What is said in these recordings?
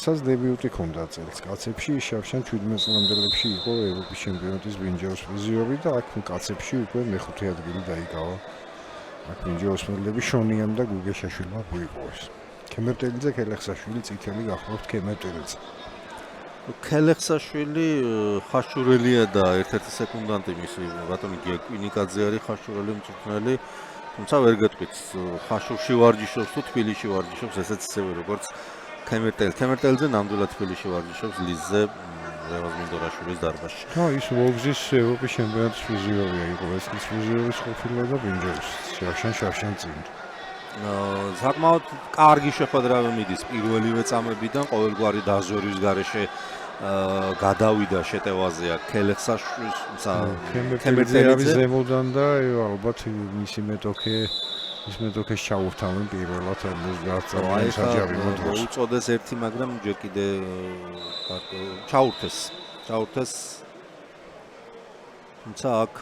რასაც დებიუტი ჰქონდა წელს კაცებში, შავშან 17 წლამდელებში იყო ევროპის ჩემპიონატის ბრინჯაოს პრიზიორი და აქ კაცებში უკვე მეხუთე ადგილი დაიკავა. აქ ბრინჯაოსმელები შონიამ და გუგეშაშვილმა მოიპოვეს. ქემერტელიძე, ქელეხსაშვილი, წითელი გახლავთ ქემერტელიძე. ქელეხსაშვილი ხაშურელია და ერთ-ერთი სეკუნდანტი მისი ბატონი გიკვინიკაძე არის ხაშურელი მწვრთნელი. თუმცა ვერ გეტყვით ხაშურში ვარჯიშობს თუ თბილისში ვარჯიშობს, ესეც ისევე როგორც ქემერტელიძე ნამდვილად თბილისში ვარჯიშობს ლიზზე რევაზ მინდორაშვილის დარბაზში. ის ვოგზის ევროპის ჩემპიონატის პრიზიორია იყო, ეს ის პრიზიორის ყოფილა და ბრინჯაოს შავშან წინ. საკმაოდ კარგი შეხვედრა მიდის პირველივე წამებიდან, ყოველგვარი დაზვერვის გარეშე გადავიდა შეტევაზე ქელეხსაშვილის ქემერტელიძე ზემოდან და ალბათ მისი მეტოქეს ჩაურთავენ პირველად მოსგარწმუნდა საჯარი მოძრაობს. უწოდეს ერთი, მაგრამ ჯერ კიდე ჩაურთეს. თუმცა აქ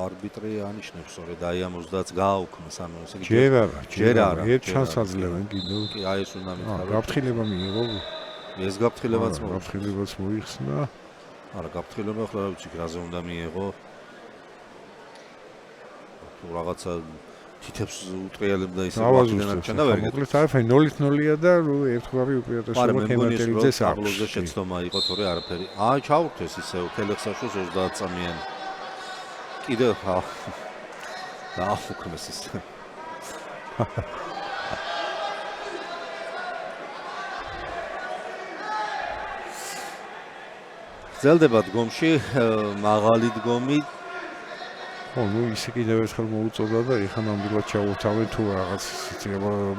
არბიტრი ანიშნებს სწორედ აი ამ 30-ს გააუქმეს, ანუ ესე იგი ჯერ არა, ერთ ჩანს აძლევენ კიდევ. კი, აი ეს უნდა მითხრა. გაფრთხილება მიიღო. ეს გაფრთხილებაც მოიხსნა. არა, გაფრთხილება ახლა რა ვიცი, რაზე უნდა მიიღო. თუ რაღაცა თითებს უტრიალებდა ისე ვაგნერჩა და ვერ გეტყვი. მოკლედ არაფერი 0-0-ია და ერთგვარი უპირატესობა ქემერტელიძეს აქვს. აბლოზე შეცდომა იყო, თორე არაფერი. აი, ჩაურთეს ისევ ქელეხსაშვილს 30 წამიანი. კიდევ დაახუქმეს ის. ზელდება დგომში, მაღალი დგომი. ისე კიდევ ერთხელ მოუწოდა და ეხლა ნამდვილად ჩაუთავენ თუ რაღაც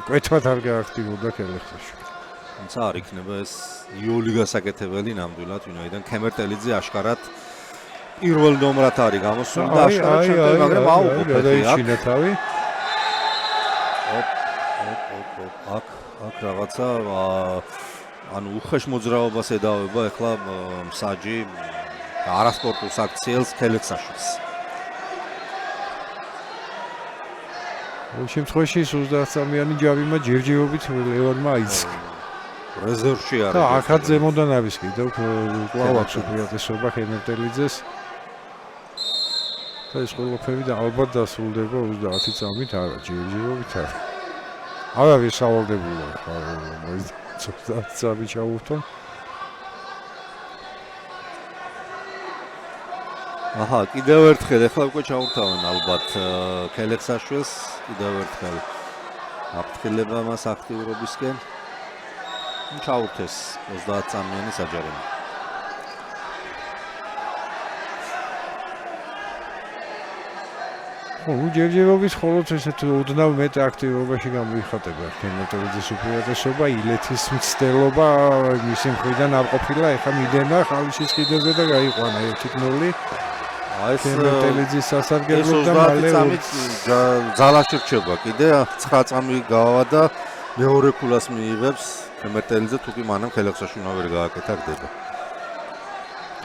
მკვეთრად არ გააქტიურდა ქელეხსაშვილი. თუმცა არ იქნება ეს იოლი გასაკეთებელი ნამდვილად, ვინაიდან ქემერტელიძე აშკარად პირველ ნომრად არის გამოსული და აშკარად შემდგომ, მაგრამ გადაიჩინა თავი. აქ რაღაცა ანუ უხეშ მოძრაობას ედავება ეხლა მსაჯი არასპორტულ აქციელს ქელეხსაშვილს. ამ შემთხვევაში 30 წამიანი ჯარიმა ჯერჯერობით ლევანმა აიწყა. რეზერვში არის. და აქაც ზემოდან არის კიდევ კვლავ აქვს უპირატესობა ქემერტელიძეს. და ეს ყველაფერი და ალბათ დასრულდება 30 წამით, არა, ჯერჯერობით არა. არავის სავალდებულა ხა 30 წამი ჩაურთონ. აჰა, კიდევ ერთხელ ეხლა უკვე ჩაურთავენ ალბათ ქელეხსაშვილს, კიდევ ერთხელ აფრთხილება მას აქტიურობისკენ. ჩაურთეს 30 წამიანი საჯარიმო. ჯერჯერობით მხოლოდ ესეთ უდნავ მეტ აქტიურობაში გამოიხატება ქემერტელიძეს უპირატესობა, ილეთის მცდელობა მისი მხრიდან არ ყოფილა, ეხლა მიდენა ხალიშის კიდეზე და გაიყვანა 1-0. ეს ქემერტელიძის სასარგებლოდ და მალე ძალაში რჩება კიდე 9 წამი გავა და მეორე ქულას მიიღებს ქემერტელიძე, თუკი მანამ ქელეხსაშვილმა ვერ გააკეთა გდება.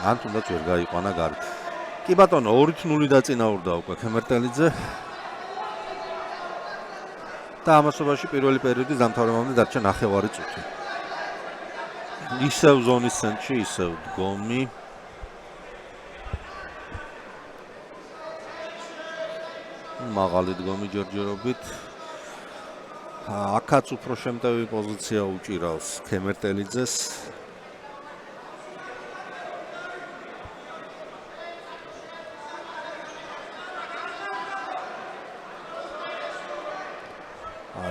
ან თუნდაც ვერ გაიყვანა გარეთ. კი ბატონო, 2-0 დაწინაურდა უკვე ქემერტელიძე. და ამასობაში პირველი პერიოდის დამთავრებამდე დარჩა 9 წუთი. ისევ ზონის ცენტრში, ისევ დგომი. მაღალი დგომი ჯერჯერობით. აქაც უფრო შემტევი პოზიცია უჭირავს ქემერტელიძეს.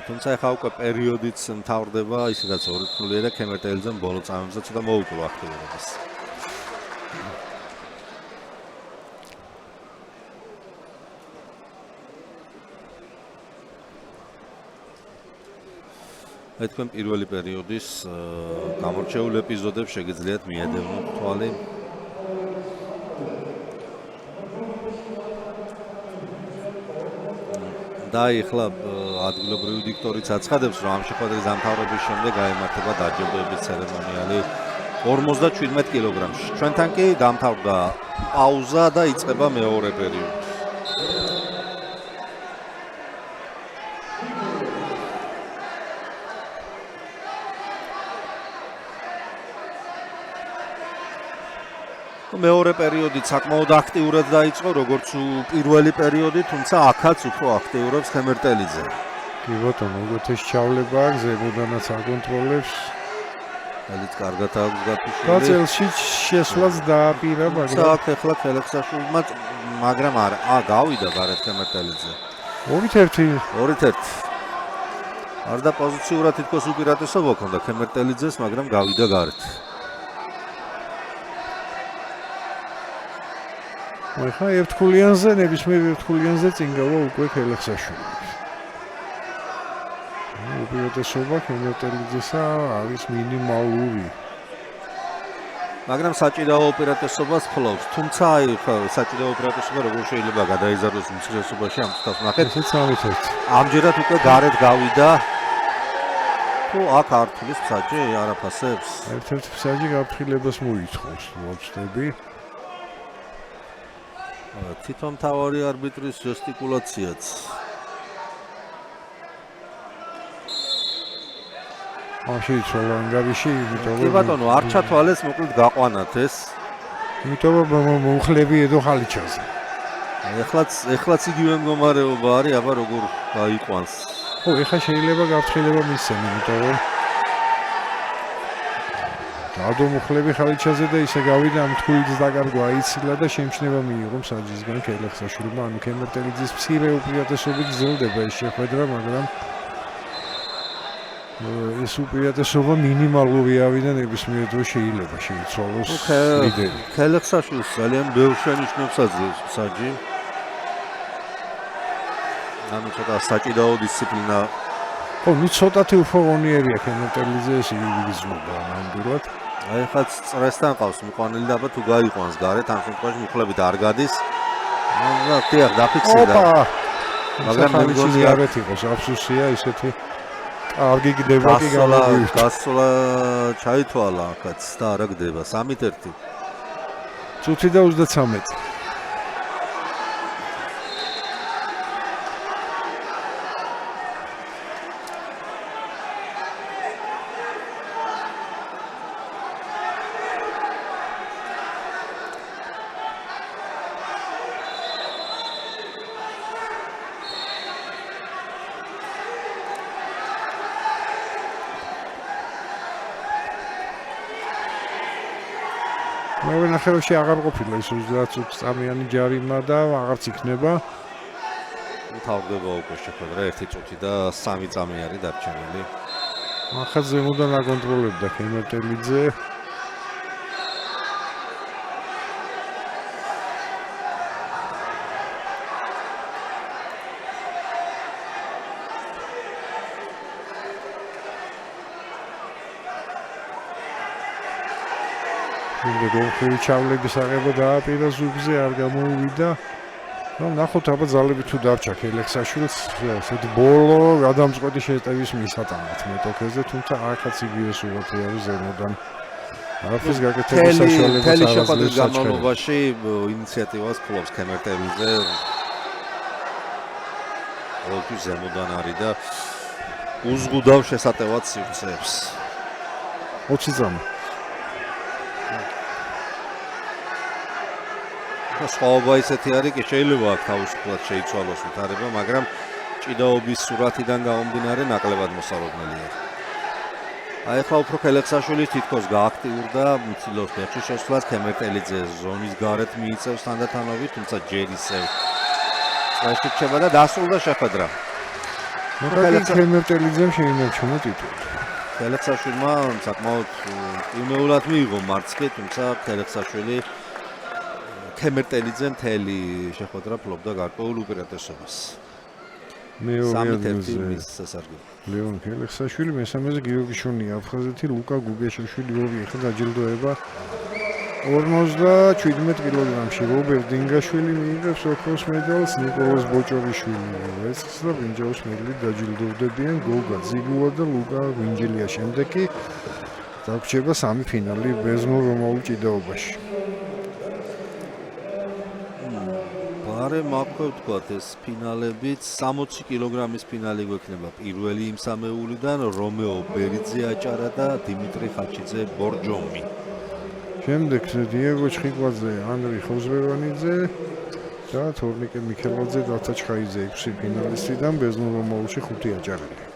თუმცა ახლა უკვე პერიოდიც მთავრდება, ისედაც 2-0 და ქემერტელიძემ ბოლო წამებზე ცოტა მოუკლო აქტიურობას. მე თქვენ პირველი პერიოდის გამორჩეულ ეპიზოდებს შეგიძლიათ მიედევნოთ თვალი. და ეხლა ადგილობრივი დიქტორიც აცხადებს, რომ ამ შეხვედრის დამთავრების შემდეგ გაიმართება დაჯილდოების ცერემონიალი 57 კილოგრამში. ჩვენთან კი დამთავრდა პაუზა და იწყება მეორე პერიოდი. მეორე პერიოდი საკმაოდ აქტიურად დაიწყო, როგორც პირველი პერიოდი, თუმცა აქაც უფრო აქტიურობს ხემერტელიძე. კი ბატონო, უგეთეს ჩავლება აქვს, ზემოდანაც აკონტროლებს. ხელით კარგად აქვს გათიშული. და წელში შესვლაც დააპირა, მაგრამ აქ ეხლა ქელექსაშვილმა, მაგრამ არა, გავიდა გარეთ ხემერტელიძე. 2-1. 2-1. არ და პოზიციურად თითქოს უპირატესობა ჰქონდა ხემერტელიძეს, მაგრამ გავიდა გარეთ. ახლა ერთქულიანზე, ნებისმიერ ერთქულიანზე წინ გავა უკვე ქელექსაშვილი. უპირატესობა ხემერტელიძესა არის მინიმალური. მაგრამ საჭიროა უპირატესობას ფლობს. თუმცა აი საჭიროა უპირატესობა როგორ შეიძლება გადაიზარდოს უმცირესობაში ამ წუთას ნახეთ. ესეც 3-1. ამჯერად უკვე გარეთ გავიდა. თუ აქ ართულის მსაჯი არაფასებს. ერთ-ერთი მსაჯი გაფრთხილებას მოითხოვს, ვუწდები. თვითონ თავარი არბიტრის ჟესტიკულაციაც. შეიცვალა ანგარიში, იმიტომ კი ბატონო, არ ჩათვალეს, მოკლედ გაყვანათ ეს. იმიტომ რომ მოუხლები ედო ხალიჩაზე. ეხლაც იგივე მდგომარეობა არის, აბა როგორ გაიყვანს. ხო, ეხლა შეიძლება გაფრთხილება მისცენ, იმიტომ რომ დადო მოხლები ხალიჩაზე და ისე გავიდა ამ თქვილის დაკარგვა აიცილა და შემჩნევა მიიღო მსაჯისგან ქელექსაშვილმა, ანუ ხემერტელიძის მცირე უპირატესობით გრძელდება ეს შეხვედრა, მაგრამ ეს უპირატესობა მინიმალური ავიდა ნებისმიერ დროს შეიძლება შეიცვალოს ლიდერი. ქელექსაშვილს ძალიან ბევრ შენიშნებს საჯი. ანუ ცოტა საჭიდაო დისციპლინა. ხო, ნუ ცოტათი უფრო ღონიერია ხემერტელიძე ეს იგრძნობა ნამდვილად. აი ხაც წრესთან ყავს მიყვანილი და აბა თუ გაიყვანს გარეთ ამ შემთხვევაში მუხლებით არ გადის. და თია დაფიქსირდა. მაგრამ მე მგონი გარეთ იყოს აფსუსია ისეთი კარგი გდება კი გამოვიდა. გასვლა ჩაითვალა ახაც და არა გდება 3-1. წუთი და 33. მე ნახევარში აღარ ყოფილა ის 30 წამიანი ჯარიმა და აღარც იქნება. თავდება უკვე შეხვედრა 1 წუთი და 3 წამი არის დარჩენილი. ახლა ზემოდან აკონტროლებდა ხემერტელიძე. გოლფერი ჩავლების აღება დააპირა ზუგზე არ გამოუვიდა. რომ ნახოთ აბა ძალები თუ დარჩა ქელექსაშვილს ესეთი ბოლო გადამწყვეტი შეტევის მისატანად მეტოქეზე, თუმცა აქაც იგივე სურათი არის ზემოდან. არაფრის გაკეთების საშუალებას არ აქვს. შეხვედრის განმავლობაში ინიციატივას ფლობს ხემერტელიძე. ყოველთვის ზემოდან არის და უზღუდავ შესატევად სივრცეებს. 20 წამი. სხვაობა ისეთი არის, კი შეიძლება აქ თავისუფლად შეიცვალოს ვითარება, მაგრამ ჭიდაობის სურათიდან გამომდინარე ნაკლებად მოსალოდნელია. აი ახლა უფრო ქელექსაშვილი თითქოს გააქტიურდა, მცილოს ფეხში შესვლას, ხემერტელიძე ზონის გარეთ მიიწევს თანდათანობით, თუმცა ჯერ ისევ წრეში რჩება და დასრულდა შეხვედრა. ხემერტელიძემ შეინარჩუნა ტიტული. ქელექსაშვილმა საკმაოდ იმეულად მიიღო მარცხი, თუმცა ქელექსაშვილი ხემერტელიძე მთელი შეხვედრა ფლობდა გარკვეულ უპირატესობას. მეორე 3-1 მის სასარგებლოდ. ლეონ ქელექსაშვილი, მესამეზე გიორგი შონია, აფხაზეთი ლუკა გუგეშიშვილი ორი ახლა დაჯილდოება 57 კილოგრამში. რობერტ დინგაშვილი მიიღებს ოქროს медаლს, ნიკოლას ბოჭორიშვილი ვერცხლს და ბრინჯაოს მედლით დაჯილდოვდებიან გოგა ზიგუა და ლუკა ვინჯელია. შემდეგ კი დაგვრჩება 3 ფინალი ბერძნულ-რომაულ ჭიდაობაში. არე მაქვს ვთქვათ ეს ფინალებიც 60 კილოგრამის ფინალი გვექნება პირველი იმ სამეულიდან რომეო ბერიძე აჭარა და დიმიტრი ხაჩიძე ბორჯომი. შემდეგ დიეგო ჩხიკვაძე, ანრი ხოზრევანიძე და თორნიკე მიქელაძე, დათა ჩხაიძე 6 ფინალისტიდან ბერძნულ მომავალში 5 აჭარელი.